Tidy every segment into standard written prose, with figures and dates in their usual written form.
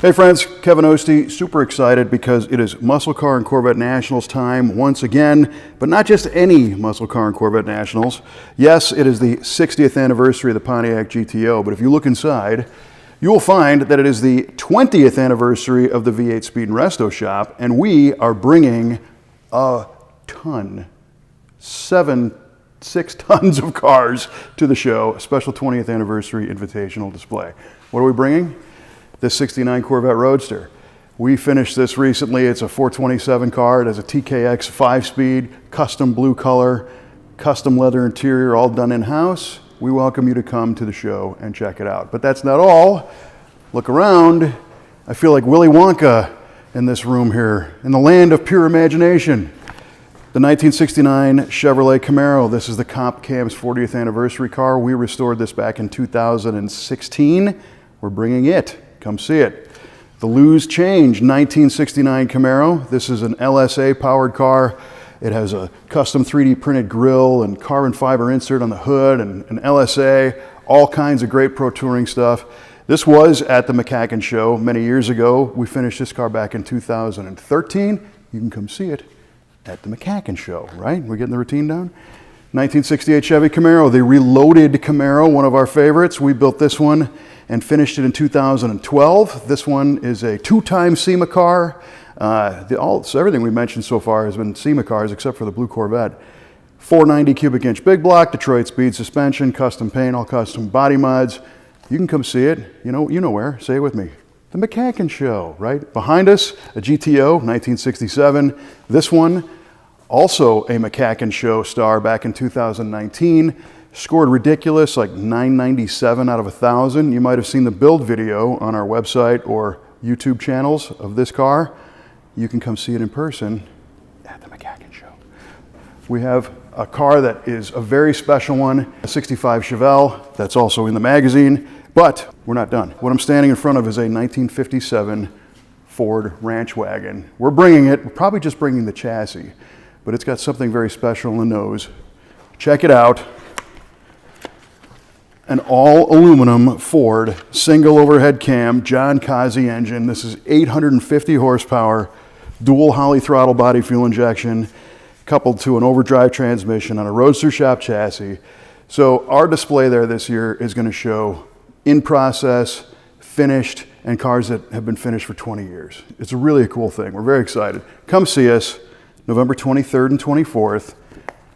Hey friends, Kevin Ostie, super excited because it is Muscle Car and Corvette Nationals time once again, but not just any Muscle Car and Corvette Nationals. Yes, it is the 60th anniversary of the Pontiac GTO, but if you look inside, you will find that it is the 20th anniversary of the V8 Speed and Resto shop, and we are bringing a ton, 6 tons of cars to the show, a special 20th anniversary invitational display. What are we bringing? This 69 Corvette Roadster. We finished this recently. It's a 427 car. It has a TKX 5-speed, custom blue color, custom leather interior, all done in-house. We welcome you to come to the show and check it out. But that's not all. Look around. I feel like Willy Wonka in this room here, in the land of pure imagination. The 1969 Chevrolet Camaro. This is the Comp Cam's 40th anniversary car. We restored this back in 2016. We're bringing it. Come see it. The Lose Change 1969 Camaro. This is an LSA powered car. It has a custom 3D printed grille and carbon fiber insert on the hood and an LSA, all kinds of great pro touring stuff. This was at the MCACN show many years ago. We finished this car back in 2013. You can come see it at the MCACN show, right? We're getting the routine down? 1968 Chevy Camaro, the reloaded Camaro, one of our favorites. We built this one and finished it in 2012. This one is a 2-time SEMA car. So everything we mentioned so far has been SEMA cars except for the blue Corvette. 490 cubic inch big block, Detroit speed suspension, custom paint, all custom body mods. You can come see it. You know where. Say it with me. The MCACN show, right? Behind us, a GTO, 1967. This one, also a MCACN show star back in 2019. Scored ridiculous, like 997 out of 1,000. You might have seen the build video on our website or YouTube channels of this car. You can come see it in person at the MCACN show. We have a car that is a very special one, a 65 Chevelle, that's also in the magazine, but we're not done. What I'm standing in front of is a 1957 Ford ranch wagon. We're bringing it, we're probably just bringing the chassis, but it's got something very special in the nose. Check it out. An all-aluminum Ford single overhead cam John Kazi engine. This is 850 horsepower, dual Holley throttle body fuel injection, coupled to an overdrive transmission on a Roadster shop chassis. So our display there this year is going to show in process, finished, and cars that have been finished for 20 years. It's really a cool thing. We're very excited. Come see us November 23rd and 24th.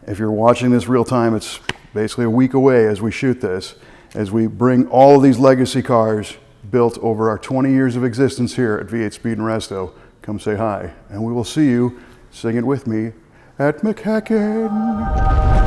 If you're watching this real time, it's basically a week away as we shoot this, as we bring all of these legacy cars built over our 20 years of existence here at V8 Speed and Resto. Come say hi, and we will see you, sing it with me, at MCACN.